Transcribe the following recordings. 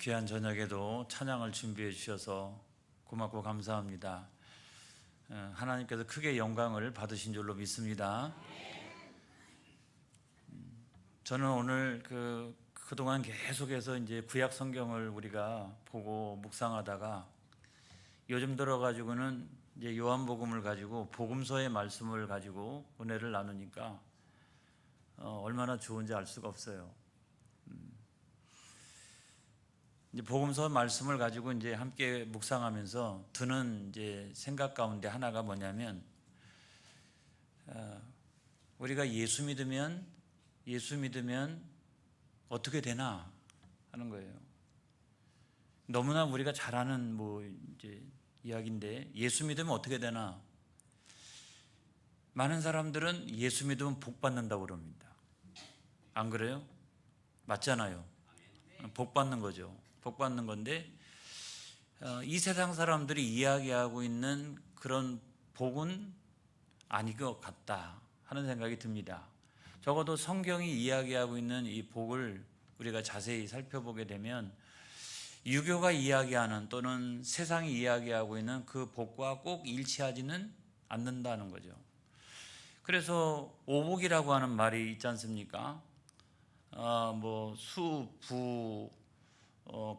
귀한 저녁에도 찬양을 준비해 주셔서 고맙고 감사합니다. 하나님께서 크게 영광을 받으신 줄로 믿습니다. 저는 오늘 그동안 계속해서 이제 구약 성경을 우리가 보고 묵상하다가 요즘 들어가지고는 이제 요한복음을 가지고 복음서의 말씀을 가지고 은혜를 나누니까 얼마나 좋은지 알 수가 없어요. 이제 복음서 말씀을 가지고 이제 함께 묵상하면서 드는 이제 생각 가운데 하나가 뭐냐면, 우리가 예수 믿으면 어떻게 되나 하는 거예요. 너무나 우리가 잘 아는 이제 이야기인데, 예수 믿으면 어떻게 되나? 많은 사람들은 예수 믿으면 복 받는다고 그럽니다. 안 그래요? 맞잖아요. 복 받는 거죠. 복 받는 건데, 이 세상 사람들이 이야기하고 있는 그런 복은 아닌 것 같다 하는 생각이 듭니다. 적어도 성경이 이야기하고 있는 이 복을 우리가 자세히 살펴보게 되면 유교가 이야기하는 또는 세상이 이야기하고 있는 그 복과 꼭 일치하지는 않는다는 거죠. 그래서 오복이라고 하는 말이 있지 않습니까? 수, 부,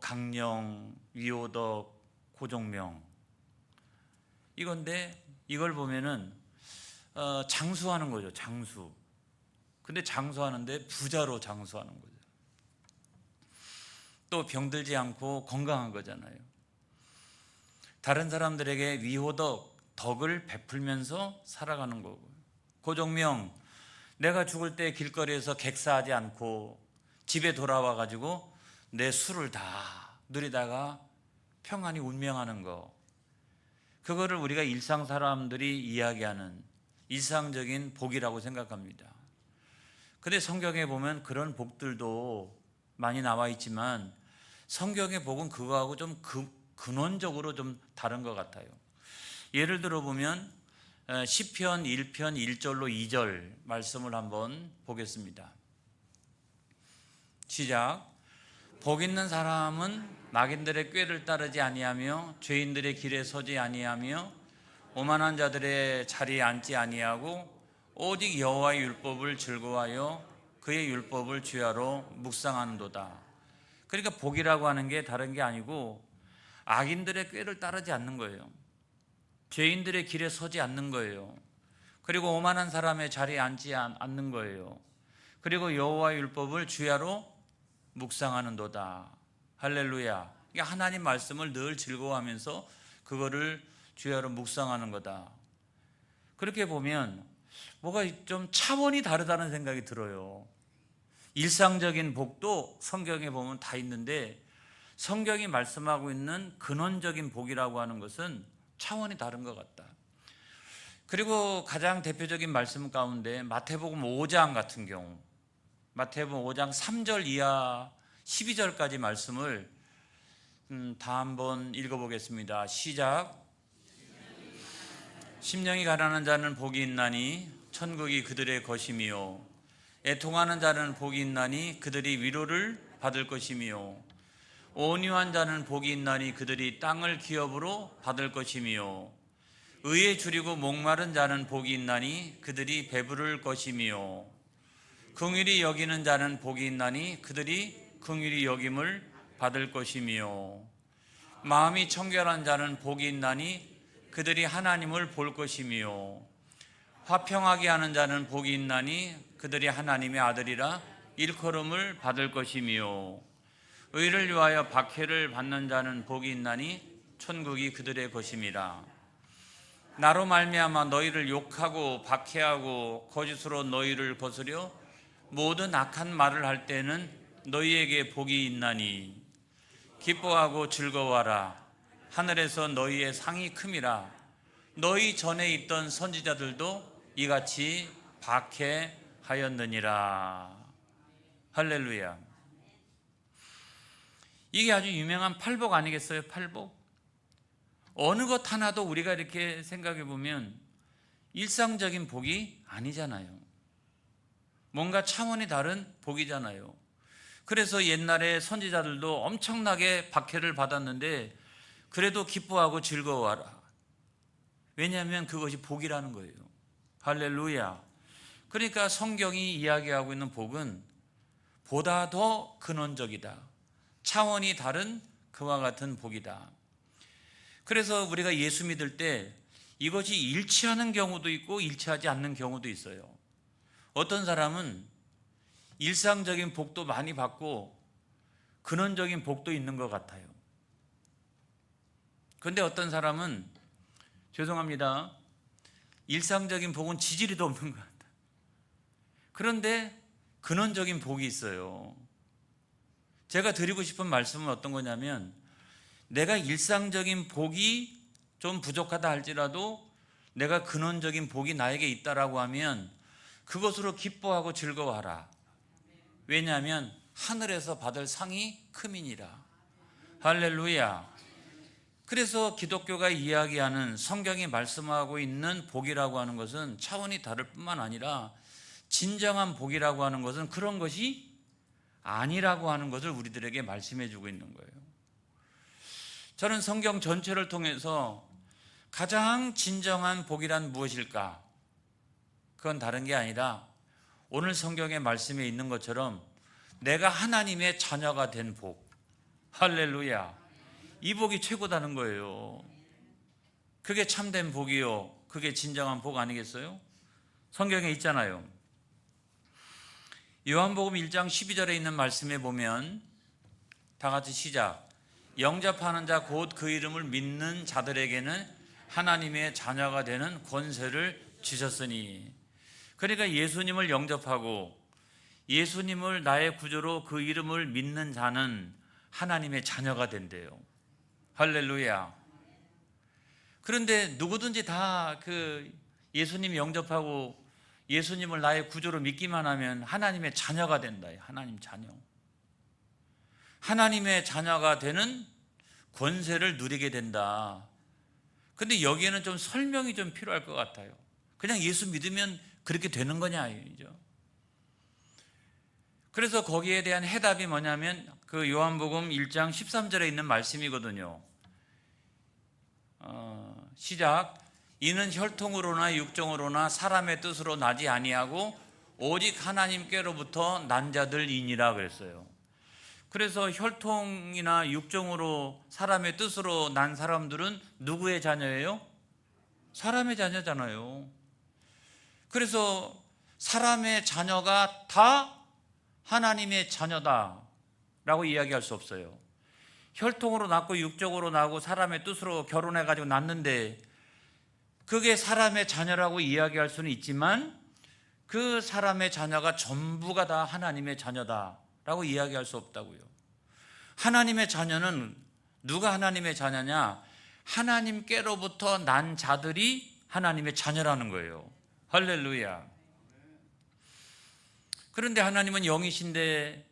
강령, 위오덕, 고종명, 이건데 이걸 보면은 장수하는 거죠. 장수. 근데 장수하는데 부자로 장수하는 거죠. 또 병들지 않고 건강한 거잖아요. 다른 사람들에게 위호덕, 덕을 베풀면서 살아가는 거고, 고종명, 내가 죽을 때 길거리에서 객사하지 않고 집에 돌아와 가지고 내 술을 다 누리다가 평안히 운명하는 거, 그거를 우리가 일상 사람들이 이야기하는 일상적인 복이라고 생각합니다. 근데 성경에 보면 그런 복들도 많이 나와 있지만 성경의 복은 그거하고 좀 근원적으로 좀 다른 것 같아요. 예를 들어 보면 시편 1편 1절로 2절 말씀을 한번 보겠습니다. 시작. 복 있는 사람은 낙인들의 꾀를 따르지 아니하며 죄인들의 길에 서지 아니하며 오만한 자들의 자리에 앉지 아니하고 오직 여호와의 율법을 즐거워하여 그의 율법을 주야로 묵상하는도다. 그러니까 복이라고 하는 게 다른 게 아니고 악인들의 꾀를 따르지 않는 거예요. 죄인들의 길에 서지 않는 거예요. 그리고 오만한 사람의 자리에 앉지 않는 거예요. 그리고 여호와의 율법을 주야로 묵상하는도다. 할렐루야. 그러니까 하나님 말씀을 늘 즐거워하면서 그거를 주야로 묵상하는 거다. 그렇게 보면 뭐가 좀 차원이 다르다는 생각이 들어요. 일상적인 복도 성경에 보면 다 있는데 성경이 말씀하고 있는 근원적인 복이라고 하는 것은 차원이 다른 것 같다. 그리고 가장 대표적인 말씀 가운데 마태복음 5장 같은 경우, 마태복음 5장 3절 이하 12절까지 말씀을 다 한번 읽어보겠습니다. 시작. 심령이 가난한 자는 복이 있나니 천국이 그들의 것이며 애통하는 자는 복이 있나니 그들이 위로를 받을 것이며 온유한 자는 복이 있나니 그들이 땅을 기업으로 받을 것이며 의에 줄이고 목마른 자는 복이 있나니 그들이 배부를 것이며 긍휼히 여기는 자는 복이 있나니 그들이 긍휼히 여김을 받을 것이며 마음이 청결한 자는 복이 있나니 그들이 하나님을 볼 것이며 화평하게 하는 자는 복이 있나니 그들이 하나님의 아들이라 일컬음을 받을 것이며 의를 위하여 박해를 받는 자는 복이 있나니 천국이 그들의 것임이라. 나로 말미암아 너희를 욕하고 박해하고 거짓으로 너희를 거스려 모든 악한 말을 할 때는 너희에게 복이 있나니 기뻐하고 즐거워하라. 하늘에서 너희의 상이 큼이라. 너희 전에 있던 선지자들도 이같이 박해하였느니라. 할렐루야. 이게 아주 유명한 팔복 아니겠어요? 팔복. 어느 것 하나도 우리가 이렇게 생각해 보면 일상적인 복이 아니잖아요. 뭔가 차원이 다른 복이잖아요. 그래서 옛날에 선지자들도 엄청나게 박해를 받았는데 그래도 기뻐하고 즐거워하라. 왜냐하면 그것이 복이라는 거예요. 할렐루야. 그러니까 성경이 이야기하고 있는 복은 보다 더 근원적이다. 차원이 다른 그와 같은 복이다. 그래서 우리가 예수 믿을 때 이것이 일치하는 경우도 있고 일치하지 않는 경우도 있어요. 어떤 사람은 일상적인 복도 많이 받고 근원적인 복도 있는 것 같아요. 그런데 어떤 사람은 죄송합니다. 일상적인 복은 지지리도 없는 것 같아요. 그런데 근원적인 복이 있어요. 제가 드리고 싶은 말씀은 어떤 거냐면 내가 일상적인 복이 좀 부족하다 할지라도 내가 근원적인 복이 나에게 있다라고 하면 그것으로 기뻐하고 즐거워하라. 왜냐하면 하늘에서 받을 상이 크민이라. 할렐루야. 그래서 기독교가 이야기하는 성경이 말씀하고 있는 복이라고 하는 것은 차원이 다를 뿐만 아니라 진정한 복이라고 하는 것은 그런 것이 아니라고 하는 것을 우리들에게 말씀해 주고 있는 거예요. 저는 성경 전체를 통해서 가장 진정한 복이란 무엇일까? 그건 다른 게 아니라 오늘 성경의 말씀에 있는 것처럼 내가 하나님의 자녀가 된 복. 할렐루야. 이 복이 최고다는 거예요. 그게 참된 복이요. 그게 진정한 복 아니겠어요? 성경에 있잖아요. 요한복음 1장 12절에 있는 말씀에 보면 다 같이 시작. 영접하는 자 곧 그 이름을 믿는 자들에게는 하나님의 자녀가 되는 권세를 주셨으니. 그러니까 예수님을 영접하고 예수님을 나의 구주로 그 이름을 믿는 자는 하나님의 자녀가 된대요. 할렐루야. 그런데 누구든지 다 그 예수님 영접하고 예수님을 나의 구주로 믿기만 하면 하나님의 자녀가 된다. 하나님 자녀. 하나님의 자녀가 되는 권세를 누리게 된다. 근데 여기에는 좀 설명이 좀 필요할 것 같아요. 그냥 예수 믿으면 그렇게 되는 거냐 이죠. 그래서 거기에 대한 해답이 뭐냐면 그 요한복음 1장 13절에 있는 말씀이거든요. 시작. 이는 혈통으로나 육정으로나 사람의 뜻으로 나지 아니하고 오직 하나님께로부터 난 자들이니라 그랬어요. 그래서 혈통이나 육정으로 사람의 뜻으로 난 사람들은 누구의 자녀예요? 사람의 자녀잖아요. 그래서 사람의 자녀가 다 하나님의 자녀다라고 이야기할 수 없어요. 혈통으로 낳고 육적으로 낳고 사람의 뜻으로 결혼해가지고 낳는데 그게 사람의 자녀라고 이야기할 수는 있지만 그 사람의 자녀가 전부가 다 하나님의 자녀다라고 이야기할 수 없다고요. 하나님의 자녀는 누가 하나님의 자녀냐? 하나님께로부터 난 자들이 하나님의 자녀라는 거예요. 할렐루야. 그런데 하나님은 영이신데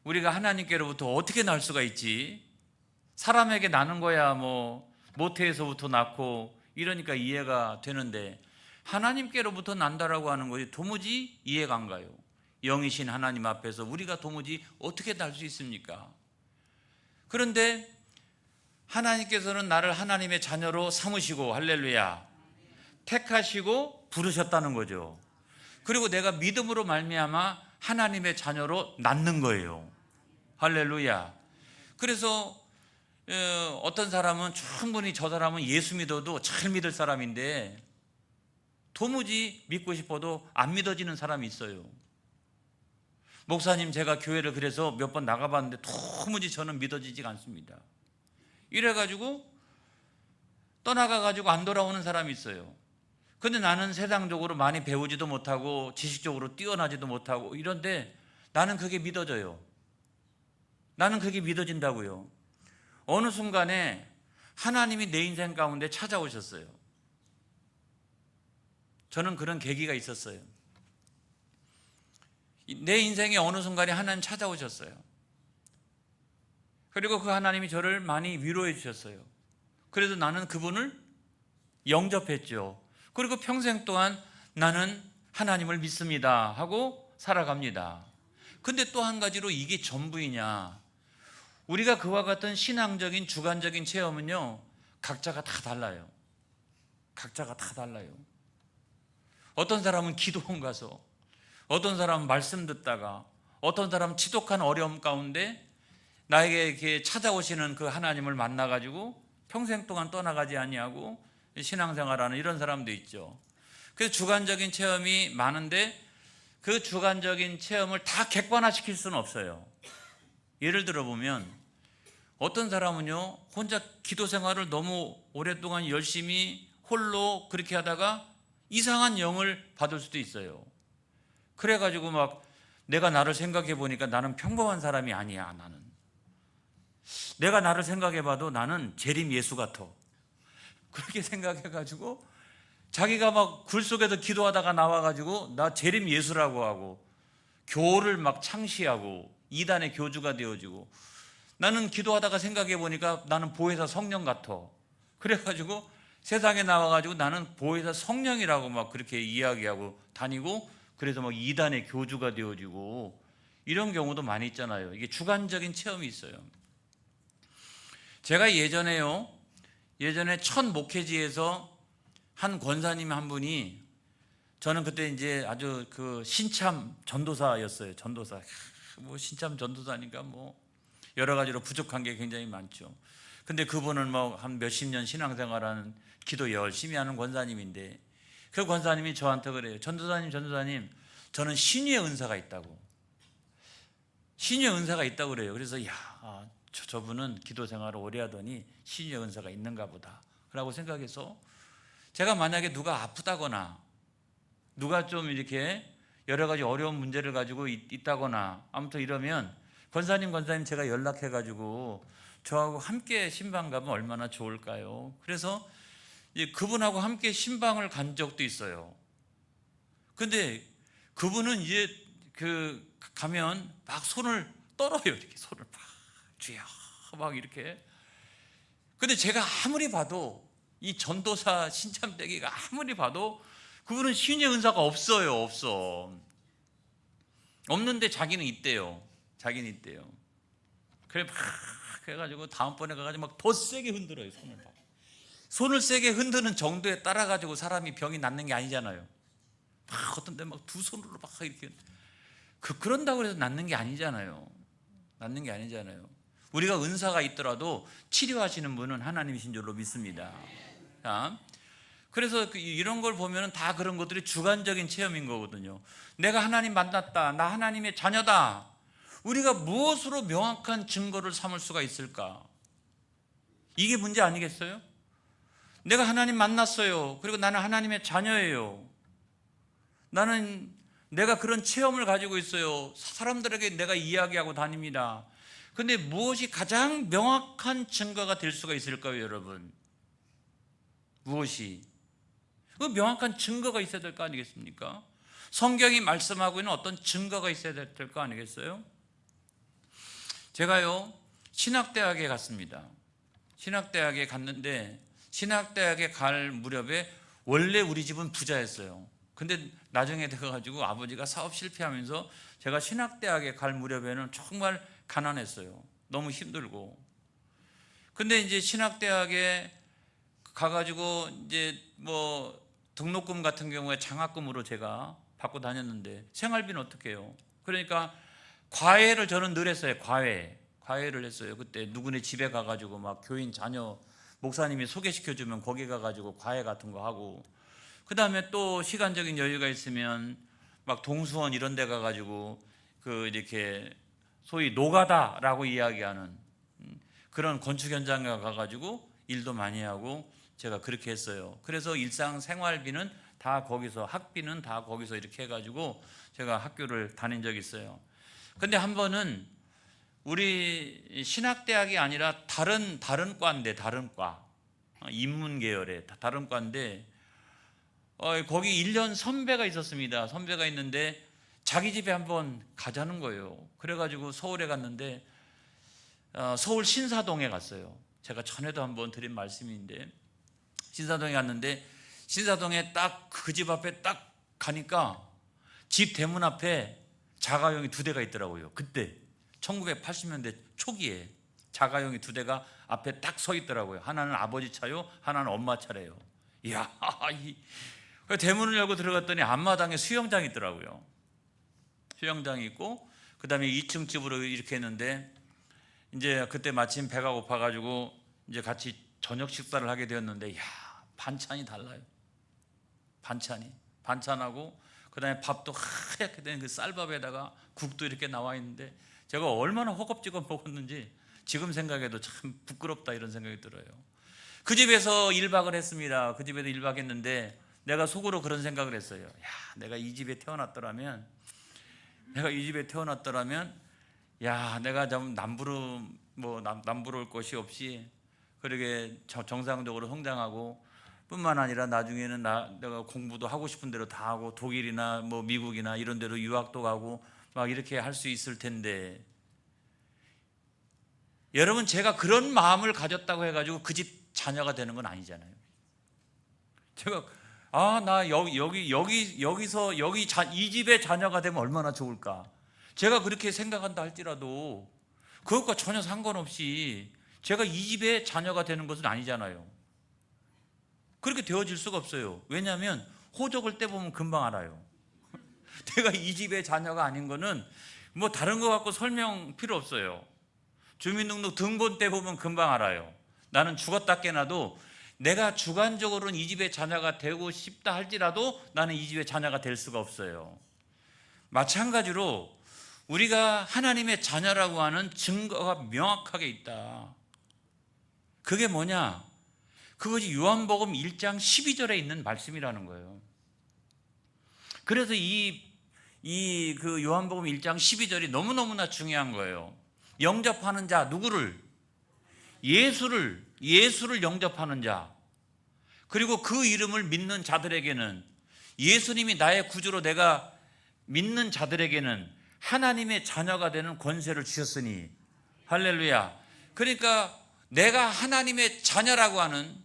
우리가 하나님께로부터 어떻게 날 수가 있지? 사람에게 나는 거야 뭐 모태에서부터 낳고 이러니까 이해가 되는데 하나님께로부터 난다라고 하는 것이 도무지 이해가 안 가요. 영이신 하나님 앞에서 우리가 도무지 어떻게 날 수 있습니까? 그런데 하나님께서는 나를 하나님의 자녀로 삼으시고 할렐루야 택하시고 부르셨다는 거죠. 그리고 내가 믿음으로 말미암아 하나님의 자녀로 낳는 거예요. 할렐루야. 그래서 어떤 사람은 충분히 저 사람은 예수 믿어도 잘 믿을 사람인데 도무지 믿고 싶어도 안 믿어지는 사람이 있어요. 목사님 제가 교회를 그래서 몇 번 나가봤는데 도무지 저는 믿어지지가 않습니다. 이래가지고 떠나가가지고 안 돌아오는 사람이 있어요. 근데 나는 세상적으로 많이 배우지도 못하고 지식적으로 뛰어나지도 못하고 이런데 나는 그게 믿어져요. 나는 그게 믿어진다고요. 어느 순간에 하나님이 내 인생 가운데 찾아오셨어요. 저는 그런 계기가 있었어요. 내 인생에 어느 순간에 하나님 찾아오셨어요. 그리고 그 하나님이 저를 많이 위로해 주셨어요. 그래도 나는 그분을 영접했죠. 그리고 평생 동안 나는 하나님을 믿습니다 하고 살아갑니다. 근데 또 한 가지로 이게 전부이냐? 우리가 그와 같은 신앙적인 주관적인 체험은요, 각자가 다 달라요. 각자가 다 달라요. 어떤 사람은 기도원 가서, 어떤 사람은 말씀 듣다가, 어떤 사람은 지독한 어려움 가운데 나에게 이렇게 찾아오시는 그 하나님을 만나가지고 평생 동안 떠나가지 아니하고 신앙생활하는 이런 사람도 있죠. 그래서 주관적인 체험이 많은데 그 주관적인 체험을 다 객관화시킬 수는 없어요. 예를 들어 보면 어떤 사람은요, 혼자 기도 생활을 너무 오랫동안 열심히 홀로 그렇게 하다가 이상한 영을 받을 수도 있어요. 그래가지고 막 내가 나를 생각해 보니까 나는 평범한 사람이 아니야. 내가 나를 생각해 봐도 나는 재림 예수 같아. 그렇게 생각해 가지고 자기가 막 굴 속에서 기도하다가 나와가지고 나 재림 예수라고 하고 교를 막 창시하고 이단의 교주가 되어지고, 나는 기도하다가 생각해 보니까 나는 보혜사 성령 같아. 그래가지고 세상에 나와가지고 나는 보혜사 성령이라고 막 그렇게 이야기하고 다니고, 그래서 막 이단의 교주가 되어지고 이런 경우도 많이 있잖아요. 이게 주관적인 체험이 있어요. 제가 예전에 첫 목회지에서 한 권사님 한 분이, 저는 그때 이제 아주 그 신참 전도사였어요. 전도사. 뭐 신참 전도사니까 뭐 여러 가지로 부족한 게 굉장히 많죠. 근데 그분은 뭐 한 몇십 년 신앙생활하는, 기도 열심히 하는 권사님인데, 그 권사님이 저한테 그래요. 전도사님, 저는 신유의 은사가 있다고. 신유의 은사가 있다고 그래요. 그래서 저분은 기도 생활을 오래 하더니 신유의 은사가 있는가 보다 라고 생각해서, 제가 만약에 누가 아프다거나 누가 좀 이렇게 여러 가지 어려운 문제를 가지고 있다거나 아무튼 이러면 권사님 제가 연락해 가지고 저하고 함께 신방 가면 얼마나 좋을까요? 그래서 그분하고 함께 신방을 간 적도 있어요. 근데 그분은 이제 가면 막 손을 떨어요. 이렇게 손을 막 주여 막 이렇게. 근데 제가 아무리 봐도 이 전도사 신참대기가 아무리 봐도 그분은 신의 은사가 없어요. 없는데 자기는 있대요. 그래 막 그래가지고 다음번에 가가지고 막 더 세게 흔들어요. 손을 세게 흔드는 정도에 따라 가지고 사람이 병이 낫는 게 아니잖아요. 막 어떤 데 막 두 손으로 막 이렇게 그런다고 해서 낫는 게 아니잖아요. 우리가 은사가 있더라도 치료하시는 분은 하나님이신 줄로 믿습니다. 자, 그래서 이런 걸 보면 다 그런 것들이 주관적인 체험인 거거든요. 내가 하나님 만났다, 나 하나님의 자녀다. 우리가 무엇으로 명확한 증거를 삼을 수가 있을까? 이게 문제 아니겠어요? 내가 하나님 만났어요. 그리고 나는 하나님의 자녀예요. 내가 그런 체험을 가지고 있어요. 사람들에게 내가 이야기하고 다닙니다. 근데 무엇이 가장 명확한 증거가 될 수가 있을까요, 여러분? 무엇이? 그 명확한 증거가 있어야 될 거 아니겠습니까? 성경이 말씀하고 있는 어떤 증거가 있어야 될 거 아니겠어요? 제가요, 신학대학에 갔습니다. 신학대학에 갔는데, 신학대학에 갈 무렵에 원래 우리 집은 부자였어요. 근데 나중에 돼가지고 아버지가 사업 실패하면서 제가 신학대학에 갈 무렵에는 정말 가난했어요. 너무 힘들고. 근데 이제 신학대학에 가가지고 이제 뭐 등록금 같은 경우에 장학금으로 제가 받고 다녔는데 생활비는 어떻게 해요? 그러니까 과외를 저는 늘 했어요. 과외를 했어요. 그때 누구네 집에 가가지고 막 교인 자녀 목사님이 소개시켜주면 거기 가가지고 과외 같은 거 하고, 그 다음에 또 시간적인 여유가 있으면 막 동수원 이런 데 가가지고 이렇게 소위 노가다라고 이야기하는 그런 건축 현장에 가가지고 일도 많이 하고 제가 그렇게 했어요. 그래서 일상생활비는 다 거기서, 학비는 다 거기서 이렇게 해가지고 제가 학교를 다닌 적이 있어요. 근데 한 번은 우리 신학대학이 아니라 다른 과인데, 다른 과, 인문계열의 다른 과인데 거기 1년 선배가 있었습니다. 선배가 있는데 자기 집에 한번 가자는 거예요. 그래가지고 서울에 갔는데 서울 신사동에 갔어요. 제가 전에도 한번 드린 말씀인데, 신사동에 갔는데 신사동에 딱 그 집 앞에 딱 가니까 집 대문 앞에 자가용이 2대가 있더라고요. 그때 1980년대 초기에 자가용이 2대가 앞에 딱 서 있더라고요. 하나는 아버지 차요, 하나는 엄마 차래요. 이야, 대문을 열고 들어갔더니 앞마당에 수영장이 있더라고요. 수영장이 있고, 그 다음에 2층 집으로 이렇게 했는데, 이제 그때 마침 배가 고파가지고 이제 같이 저녁 식사를 하게 되었는데, 이야, 반찬이 달라요. 반찬하고, 그 다음에 밥도 하얗게 된 그 쌀밥에다가 국도 이렇게 나와 있는데, 제가 얼마나 허겁지겁 먹었는지 지금 생각해도 참 부끄럽다 이런 생각이 들어요. 그 집에서 1박을 했습니다. 그 집에서 1박 했는데 내가 속으로 그런 생각을 했어요. 야, 내가 이 집에 태어났더라면 야, 내가 좀 남부러울 것이 없이 그렇게 정상적으로 성장하고 뿐만 아니라 나중에는 내가 공부도 하고 싶은 대로 다 하고 독일이나 뭐 미국이나 이런 데로 유학도 가고 막 이렇게 할 수 있을 텐데, 여러분, 제가 그런 마음을 가졌다고 해가지고 그 집 자녀가 되는 건 아니잖아요. 제가 이 집의 자녀가 되면 얼마나 좋을까, 제가 그렇게 생각한다 할지라도 그것과 전혀 상관없이 제가 이 집의 자녀가 되는 것은 아니잖아요. 그렇게 되어질 수가 없어요. 왜냐하면 호적을 떼보면 금방 알아요. 내가 이 집의 자녀가 아닌 거는 뭐 다른 거 갖고 설명 필요 없어요. 주민등록 등본 떼보면 금방 알아요. 나는 죽었다 깨나도 내가 주관적으로는 이 집의 자녀가 되고 싶다 할지라도 나는 이 집의 자녀가 될 수가 없어요. 마찬가지로 우리가 하나님의 자녀라고 하는 증거가 명확하게 있다. 그게 뭐냐? 그것이 요한복음 1장 12절에 있는 말씀이라는 거예요. 그래서 그 요한복음 1장 12절이 너무너무나 중요한 거예요. 영접하는 자, 누구를? 예수를 영접하는 자, 그리고 그 이름을 믿는 자들에게는, 예수님이 나의 구주로 내가 믿는 자들에게는 하나님의 자녀가 되는 권세를 주셨으니, 할렐루야. 그러니까 내가 하나님의 자녀라고 하는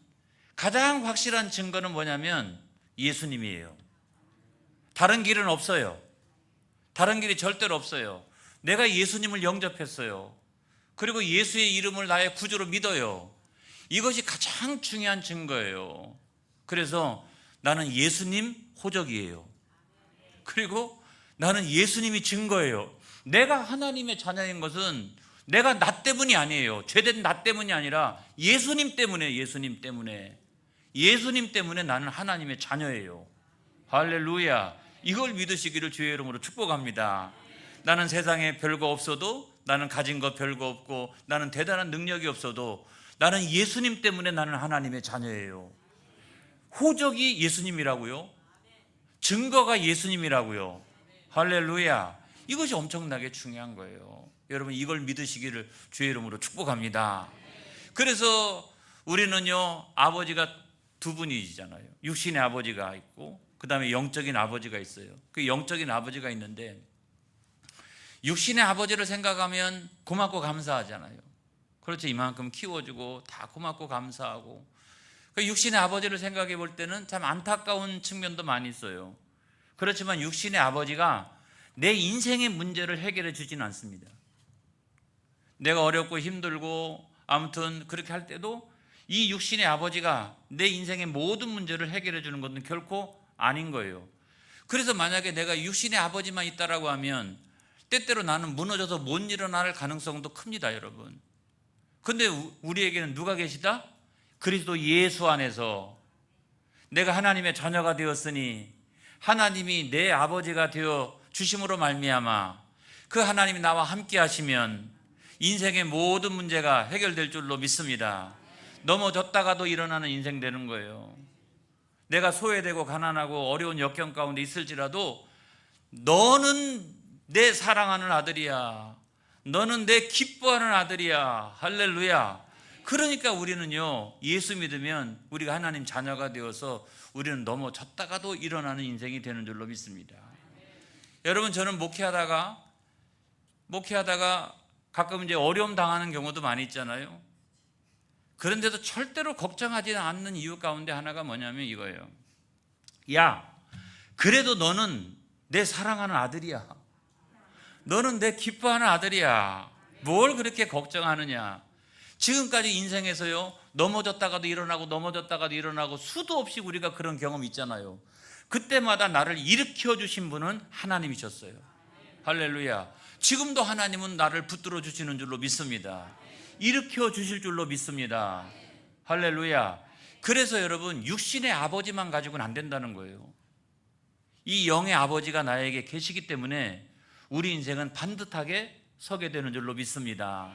가장 확실한 증거는 뭐냐면 예수님이에요. 다른 길은 없어요. 다른 길이 절대로 없어요. 내가 예수님을 영접했어요. 그리고 예수의 이름을 나의 구주로 믿어요. 이것이 가장 중요한 증거예요. 그래서 나는 예수님 호적이에요. 그리고 나는 예수님이 증거예요. 내가 하나님의 자녀인 것은 내가 나 때문이 아니에요. 죄된 나 때문이 아니라 예수님 때문에 나는 하나님의 자녀예요. 할렐루야. 이걸 믿으시기를 주의 이름으로 축복합니다. 나는 세상에 별거 없어도, 나는 가진 것 별거 없고, 나는 대단한 능력이 없어도 나는 예수님 때문에 나는 하나님의 자녀예요. 호적이 예수님이라고요. 증거가 예수님이라고요. 할렐루야. 이것이 엄청나게 중요한 거예요. 여러분, 이걸 믿으시기를 주의 이름으로 축복합니다. 그래서 우리는요, 아버지가 2분이잖아요. 육신의 아버지가 있고 그 다음에 영적인 아버지가 있어요. 그 영적인 아버지가 있는데, 육신의 아버지를 생각하면 고맙고 감사하잖아요. 그렇죠. 이만큼 키워주고 다 고맙고 감사하고. 그 육신의 아버지를 생각해 볼 때는 참 안타까운 측면도 많이 있어요. 그렇지만 육신의 아버지가 내 인생의 문제를 해결해 주진 않습니다. 내가 어렵고 힘들고 아무튼 그렇게 할 때도 이 육신의 아버지가 내 인생의 모든 문제를 해결해 주는 것은 결코 아닌 거예요. 그래서 만약에 내가 육신의 아버지만 있다라고 하면 때때로 나는 무너져서 못 일어날 가능성도 큽니다, 여러분. 근데 우리에게는 누가 계시다? 그리스도 예수 안에서 내가 하나님의 자녀가 되었으니 하나님이 내 아버지가 되어 주심으로 말미암아 그 하나님이 나와 함께 하시면 인생의 모든 문제가 해결될 줄로 믿습니다. 넘어졌다가도 일어나는 인생 되는 거예요. 내가 소외되고 가난하고 어려운 역경 가운데 있을지라도 너는 내 사랑하는 아들이야. 너는 내 기뻐하는 아들이야. 할렐루야. 그러니까 우리는요, 예수 믿으면 우리가 하나님 자녀가 되어서 우리는 넘어졌다가도 일어나는 인생이 되는 줄로 믿습니다. 여러분, 저는 목회하다가 가끔 이제 어려움 당하는 경우도 많이 있잖아요. 그런데도 절대로 걱정하지 않는 이유 가운데 하나가 뭐냐면 이거예요. 야, 그래도 너는 내 사랑하는 아들이야. 너는 내 기뻐하는 아들이야. 뭘 그렇게 걱정하느냐. 지금까지 인생에서요, 넘어졌다가도 일어나고 넘어졌다가도 일어나고 수도 없이 우리가 그런 경험 있잖아요. 그때마다 나를 일으켜 주신 분은 하나님이셨어요. 할렐루야. 지금도 하나님은 나를 붙들어 주시는 줄로 믿습니다. 일으켜 주실 줄로 믿습니다. 할렐루야. 그래서 여러분, 육신의 아버지만 가지고는 안 된다는 거예요. 이 영의 아버지가 나에게 계시기 때문에 우리 인생은 반듯하게 서게 되는 줄로 믿습니다.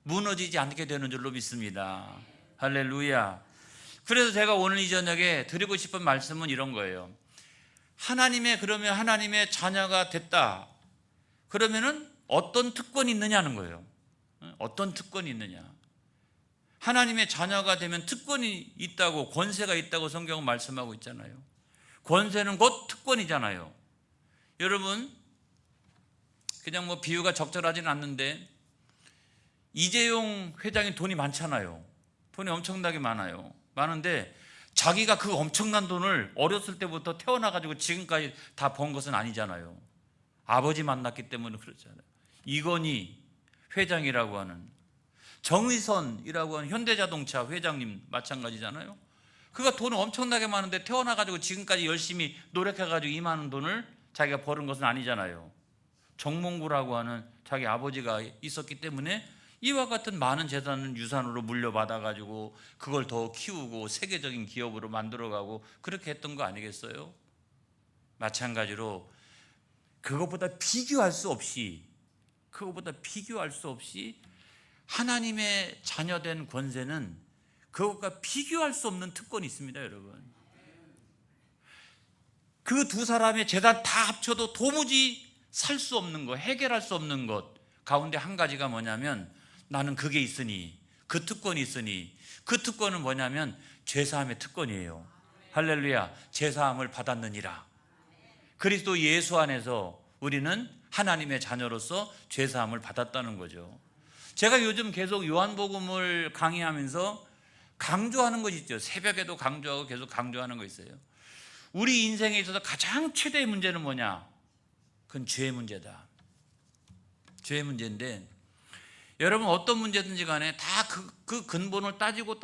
무너지지 않게 되는 줄로 믿습니다. 할렐루야. 그래서 제가 오늘 이 저녁에 드리고 싶은 말씀은 이런 거예요. 그러면 하나님의 자녀가 됐다. 그러면은 어떤 특권이 있느냐는 거예요. 어떤 특권이 있느냐. 하나님의 자녀가 되면 특권이 있다고, 권세가 있다고 성경은 말씀하고 있잖아요. 권세는 곧 특권이잖아요. 여러분, 그냥 뭐 비유가 적절하지는 않는데, 이재용 회장이 돈이 많잖아요. 돈이 엄청나게 많은데 자기가 그 엄청난 돈을 어렸을 때부터 태어나가지고 지금까지 다 번 것은 아니잖아요. 아버지 만났기 때문에 그렇잖아요. 이건희 회장이라고 하는, 정의선이라고 하는 현대자동차 회장님 마찬가지잖아요. 그가 돈이 엄청나게 많은데 태어나가지고 지금까지 열심히 노력해가지고 이 많은 돈을 자기가 버는 것은 아니잖아요. 정몽구라고 하는 자기 아버지가 있었기 때문에 이와 같은 많은 재산을 유산으로 물려받아가지고 그걸 더 키우고 세계적인 기업으로 만들어가고 그렇게 했던 거 아니겠어요? 마찬가지로 그것보다 비교할 수 없이 하나님의 자녀된 권세는 그것과 비교할 수 없는 특권이 있습니다, 여러분. 그 두 사람의 재산 다 합쳐도 도무지 살 수 없는 것, 해결할 수 없는 것 가운데 한 가지가 뭐냐면, 나는 그게 있으니, 그 특권이 있으니, 그 특권은 뭐냐면 죄사함의 특권이에요. 할렐루야. 죄사함을 받았느니라. 그리스도 예수 안에서 우리는 하나님의 자녀로서 죄사함을 받았다는 거죠. 제가 요즘 계속 요한복음을 강의하면서 강조하는 것이 있죠. 새벽에도 강조하고 계속 강조하는 거 있어요. 우리 인생에 있어서 가장 최대의 문제는 뭐냐? 그건 죄의 문제다. 죄의 문제인데, 여러분 어떤 문제든지 간에 다 그 근본을 따지고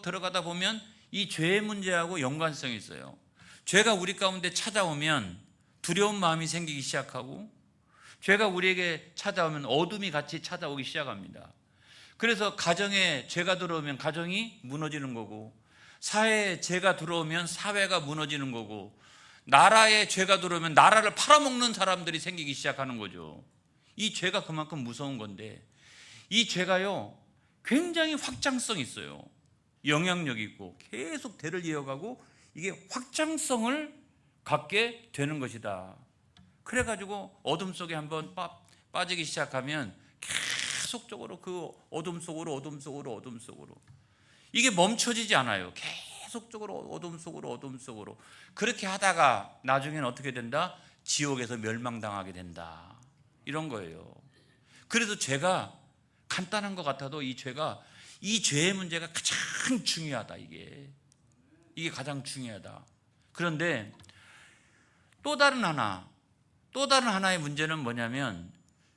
들어가다 보면 이 죄의 문제하고 연관성이 있어요. 죄가 우리 가운데 찾아오면 두려운 마음이 생기기 시작하고, 죄가 우리에게 찾아오면 어둠이 같이 찾아오기 시작합니다. 그래서 가정에 죄가 들어오면 가정이 무너지는 거고, 사회에 죄가 들어오면 사회가 무너지는 거고, 나라에 죄가 들어오면 나라를 팔아먹는 사람들이 생기기 시작하는 거죠. 이 죄가 그만큼 무서운 건데, 이 죄가요 굉장히 확장성이 있어요. 영향력이 있고 계속 대를 이어가고 이게 확장성을 갖게 되는 것이다. 그래가지고 어둠 속에 한번 빠지기 시작하면 계속적으로 그 어둠 속으로 이게 멈춰지지 않아요. 계속적으로 어둠 속으로 그렇게 하다가 나중에는 어떻게 된다? 지옥에서 멸망당하게 된다. 이런 거예요. 그래서 죄가 간단한 것 같아도 이 죄의 문제가 가장 중요하다. 이게 가장 중요하다. 그런데 또 다른 하나의 문제는 뭐냐면,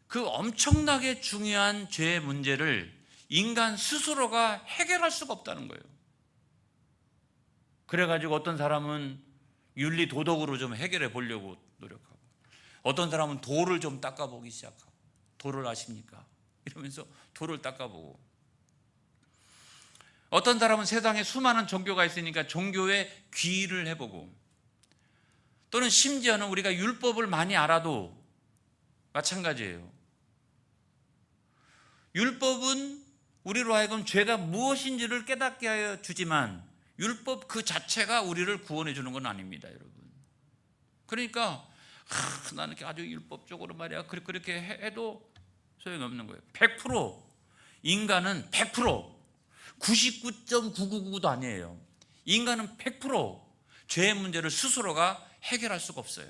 그 엄청나게 중요한 죄의 문제를 인간 스스로가 해결할 수가 없다는 거예요. 그래가지고 어떤 사람은 윤리 도덕으로 좀 해결해 보려고 노력하고, 어떤 사람은 돌을 좀 닦아보기 시작하고, 돌을 아십니까? 이러면서 돌을 닦아보고, 어떤 사람은 세상에 수많은 종교가 있으니까 종교에 귀의를 해보고, 또는 심지어는 우리가 율법을 많이 알아도 마찬가지예요. 율법은 우리로 하여금 죄가 무엇인지를 깨닫게 하여 주지만 율법 그 자체가 우리를 구원해 주는 건 아닙니다, 여러분. 그러니까 나는 아주 율법적으로 말이야 그렇게 해도 소용이 없는 거예요. 100% 인간은 100% 99.999도 아니에요. 인간은 100% 죄의 문제를 스스로가 해결할 수가 없어요.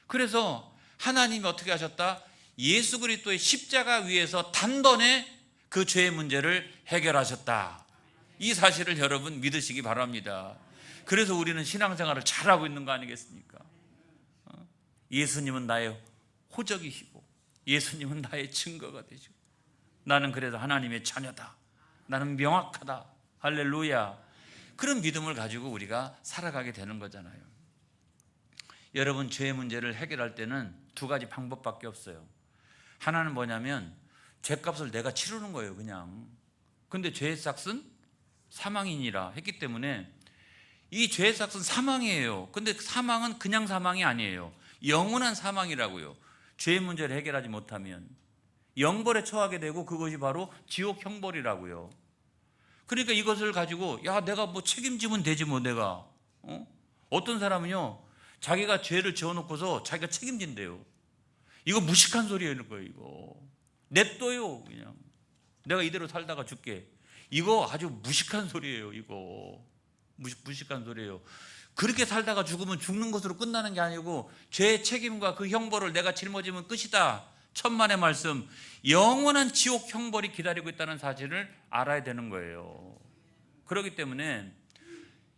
그래서 하나님이 어떻게 하셨다? 예수 그리스도의 십자가 위에서 단번에 그 죄의 문제를 해결하셨다. 이 사실을 여러분 믿으시기 바랍니다. 그래서 우리는 신앙생활을 잘하고 있는 거 아니겠습니까? 예수님은 나의 호적이시고 예수님은 나의 증거가 되시고 나는 그래도 하나님의 자녀다. 나는 명확하다. 할렐루야. 그런 믿음을 가지고 우리가 살아가게 되는 거잖아요. 여러분, 죄의 문제를 해결할 때는 두 가지 방법밖에 없어요. 하나는 뭐냐면 죄값을 내가 치르는 거예요, 그냥. 근데 죄의 삭은 사망이니라 했기 때문에 이 죄의 삭은 사망이에요. 근데 사망은 그냥 사망이 아니에요. 영원한 사망이라고요. 죄의 문제를 해결하지 못하면 영벌에 처하게 되고 그것이 바로 지옥 형벌이라고요. 그러니까 이것을 가지고 야, 내가 뭐 책임지면 되지 뭐 내가. 어떤 사람은요, 자기가 죄를 지어놓고서 자기가 책임진대요. 이거 무식한 소리예요, 이런 거예요. 이거 냅둬요, 그냥. 내가 이대로 살다가 죽게. 이거 아주 무식한 소리예요. 이거 무식한 소리예요. 그렇게 살다가 죽으면 죽는 것으로 끝나는 게 아니고 죄의 책임과 그 형벌을 내가 짊어지면 끝이다. 천만의 말씀, 영원한 지옥 형벌이 기다리고 있다는 사실을 알아야 되는 거예요. 그렇기 때문에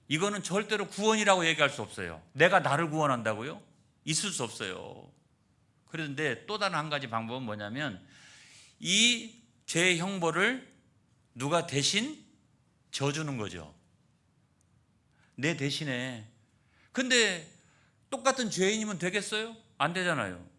이거는 절대로 구원이라고 얘기할 수 없어요. 내가 나를 구원한다고요? 있을 수 없어요. 그런데 또 다른 한 가지 방법은 뭐냐면 이 죄의 형벌을 누가 대신 져주는 거죠. 내 대신에. 근데 똑같은 죄인이면 되겠어요? 안 되잖아요.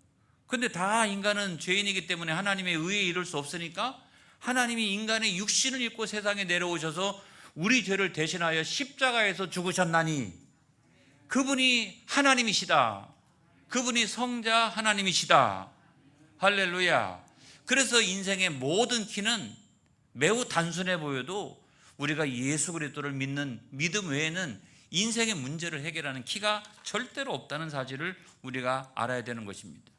근데 다 인간은 죄인이기 때문에 하나님의 의에 이를 수 없으니까 하나님이 인간의 육신을 입고 세상에 내려오셔서 우리 죄를 대신하여 십자가에서 죽으셨나니 그분이 하나님이시다. 그분이 성자 하나님이시다. 할렐루야. 그래서 인생의 모든 키는 매우 단순해 보여도 우리가 예수 그리스도를 믿는 믿음 외에는 인생의 문제를 해결하는 키가 절대로 없다는 사실을 우리가 알아야 되는 것입니다.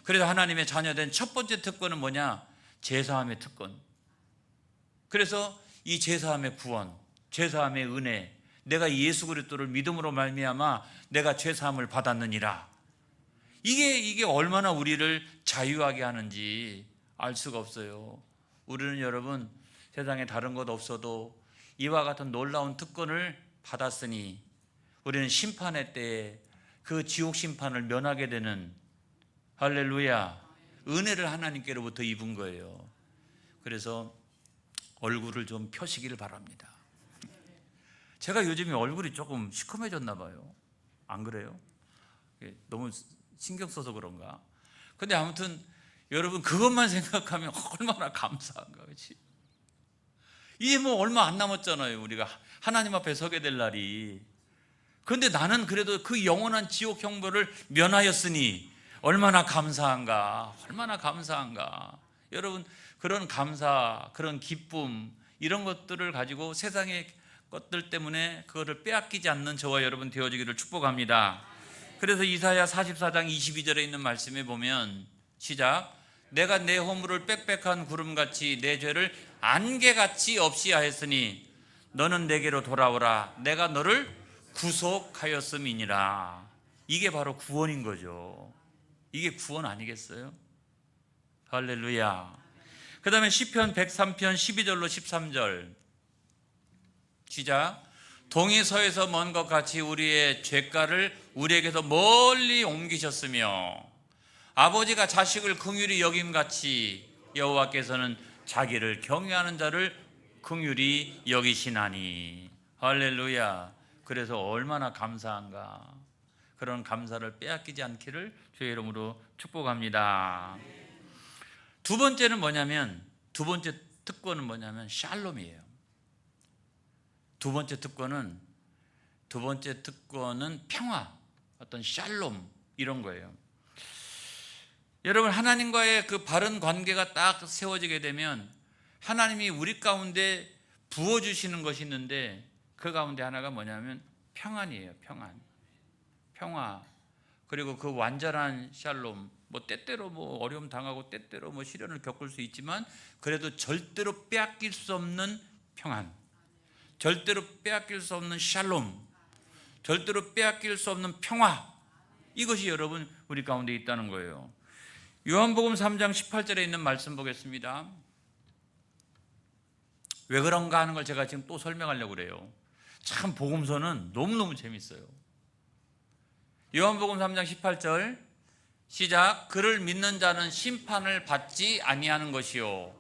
그래서 하나님의 자녀된 첫 번째 특권은 뭐냐? 제사함의 특권. 그래서 이 제사함의 구원, 제사함의 은혜, 내가 예수 그리스도를 믿음으로 말미암아 내가 죄사함을 받았느니라. 이게 얼마나 우리를 자유하게 하는지 알 수가 없어요. 우리는 여러분, 세상에 다른 것 없어도 이와 같은 놀라운 특권을 받았으니 우리는 심판의 때에 그 지옥 심판을 면하게 되는, 할렐루야, 은혜를 하나님께로부터 입은 거예요. 그래서 얼굴을 좀 펴시기를 바랍니다. 제가 요즘에 얼굴이 조금 시커매졌나 봐요. 안 그래요? 너무 신경 써서 그런가? 근데 아무튼 여러분, 그것만 생각하면 얼마나 감사한가. 그렇지? 이제 뭐 얼마 안 남았잖아요. 우리가 하나님 앞에 서게 될 날이. 그런데 나는 그래도 그 영원한 지옥 형벌을 면하였으니 얼마나 감사한가. 얼마나 감사한가. 여러분, 그런 감사, 그런 기쁨, 이런 것들을 가지고 세상의 것들 때문에 그거를 빼앗기지 않는 저와 여러분 되어지기를 축복합니다. 그래서 이사야 44장 22절에 있는 말씀에 보면, 시작, 내가 내 허물을 빽빽한 구름같이 내 죄를 안개같이 없이 하였으니 너는 내게로 돌아오라. 내가 너를 구속하였음이니라. 이게 바로 구원인 거죠. 이게 구원 아니겠어요? 할렐루야. 그 다음에 시편 103편 12절로 13절, 시작, 동이 서에서 먼 것 같이 우리의 죄가를 우리에게서 멀리 옮기셨으며 아버지가 자식을 긍휼히 여김같이 여호와께서는 자기를 경외하는 자를 긍휼히 여기시나니. 할렐루야. 그래서 얼마나 감사한가. 그런 감사를 빼앗기지 않기를 주의 이름으로 축복합니다. 두 번째는 뭐냐면, 두 번째 특권은 뭐냐면 샬롬이에요. 두 번째 특권은 평화, 어떤 샬롬, 이런 거예요. 여러분, 하나님과의 그 바른 관계가 딱 세워지게 되면 하나님이 우리 가운데 부어주시는 것이 있는데 그 가운데 하나가 뭐냐면 평안이에요. 평화. 그리고 그 완전한 샬롬, 뭐 때때로 뭐 어려움 당하고 때때로 뭐 시련을 겪을 수 있지만 그래도 절대로 빼앗길 수 없는 평안, 절대로 빼앗길 수 없는 샬롬, 절대로 빼앗길 수 없는 평화, 이것이 여러분 우리 가운데 있다는 거예요. 요한복음 3장 18절에 있는 말씀 보겠습니다. 왜 그런가 하는 걸 제가 지금 또 설명하려고 그래요. 참 복음서는 너무너무 재밌어요. 요한복음 3장 18절 시작. 그를 믿는 자는 심판을 받지 아니하는 것이요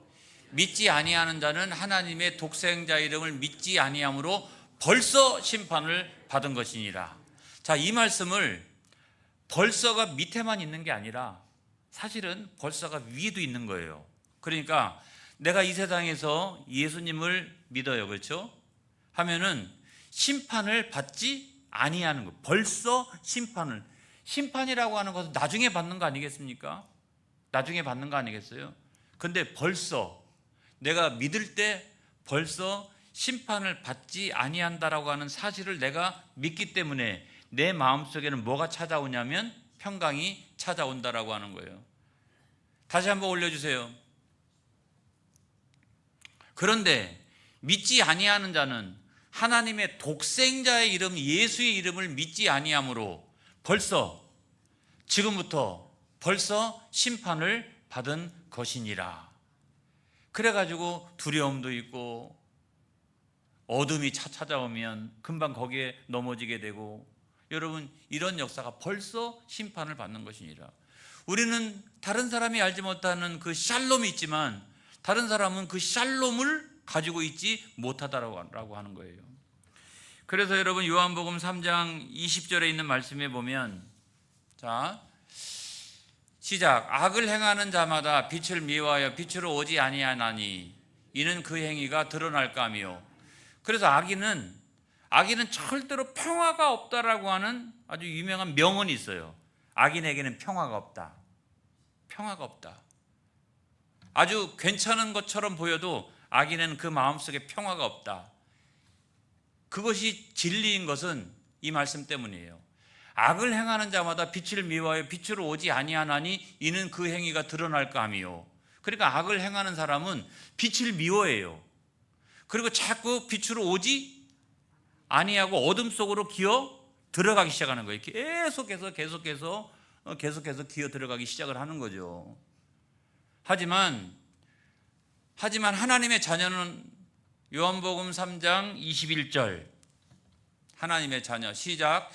믿지 아니하는 자는 하나님의 독생자 이름을 믿지 아니함으로 벌써 심판을 받은 것이니라. 자, 이 말씀을 벌써가 밑에만 있는 게 아니라 사실은 벌써가 위에도 있는 거예요. 그러니까 내가 이 세상에서 예수님을 믿어요, 그렇죠? 하면은 심판을 받지 아니하는 거. 벌써 심판이라고 하는 것은 나중에 받는 거 아니겠습니까? 나중에 받는 거 아니겠어요? 근데 벌써 내가 믿을 때 벌써 심판을 받지 아니한다라고 하는 사실을 내가 믿기 때문에 내 마음속에는 뭐가 찾아오냐면 평강이 찾아온다라고 하는 거예요. 다시 한번 올려주세요. 그런데 믿지 아니하는 자는 하나님의 독생자의 이름 예수의 이름을 믿지 아니함으로 벌써 지금부터 벌써 심판을 받은 것이니라. 그래가지고 두려움도 있고 어둠이 찾아오면 금방 거기에 넘어지게 되고, 여러분 이런 역사가 벌써 심판을 받는 것이니라. 우리는 다른 사람이 알지 못하는 그 샬롬이 있지만 다른 사람은 그 샬롬을 가지고 있지 못하다라고 하는 거예요. 그래서 여러분 요한복음 3장 20절에 있는 말씀에 보면, 자 시작. 악을 행하는 자마다 빛을 미워하여 빛으로 오지 아니하나니 이는 그 행위가 드러날까 하며. 그래서 악인은 절대로 평화가 없다라고 하는 아주 유명한 명언이 있어요. 악인에게는 평화가 없다. 평화가 없다. 아주 괜찮은 것처럼 보여도 악인은 그 마음속에 평화가 없다. 그것이 진리인 것은 이 말씀 때문이에요. 악을 행하는 자마다 빛을 미워하여 빛으로 오지 아니하나니 이는 그 행위가 드러날까 하며. 그러니까 악을 행하는 사람은 빛을 미워해요. 그리고 자꾸 빛으로 오지 아니하고 어둠 속으로 기어 들어가기 시작하는 거예요. 계속해서 기어 들어가기 시작을 하는 거죠. 하지만 하나님의 자녀는 요한복음 3장 21절, 하나님의 자녀 시작.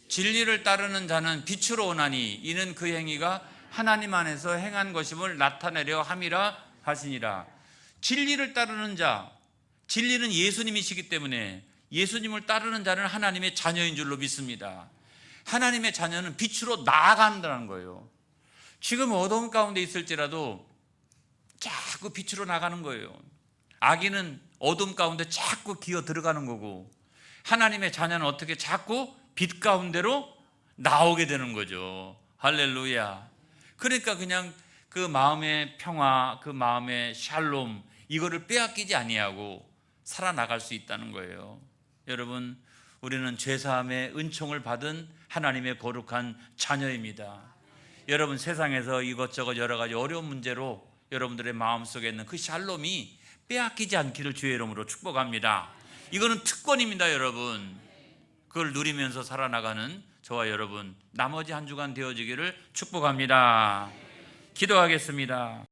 진리를 따르는 자는 빛으로 오나니 이는 그 행위가 하나님 안에서 행한 것임을 나타내려 함이라 하시니라. 진리를 따르는 자, 진리는 예수님이시기 때문에 예수님을 따르는 자는 하나님의 자녀인 줄로 믿습니다. 하나님의 자녀는 빛으로 나아간다는 거예요. 지금 어두운 가운데 있을지라도 자꾸 빛으로 나가는 거예요. 악인은 어둠 가운데 자꾸 기어 들어가는 거고, 하나님의 자녀는 어떻게 자꾸 빛 가운데로 나오게 되는 거죠. 할렐루야. 그러니까 그냥 그 마음의 평화, 그 마음의 샬롬, 이거를 빼앗기지 아니하고 살아나갈 수 있다는 거예요. 여러분, 우리는 죄사함의 은총을 받은 하나님의 거룩한 자녀입니다. 여러분, 세상에서 이것저것 여러 가지 어려운 문제로 여러분들의 마음속에 있는 그 샬롬이 빼앗기지 않기를 주의 이름으로 축복합니다. 이거는 특권입니다, 여러분. 그걸 누리면서 살아나가는 저와 여러분, 나머지 한 주간 되어지기를 축복합니다. 기도하겠습니다.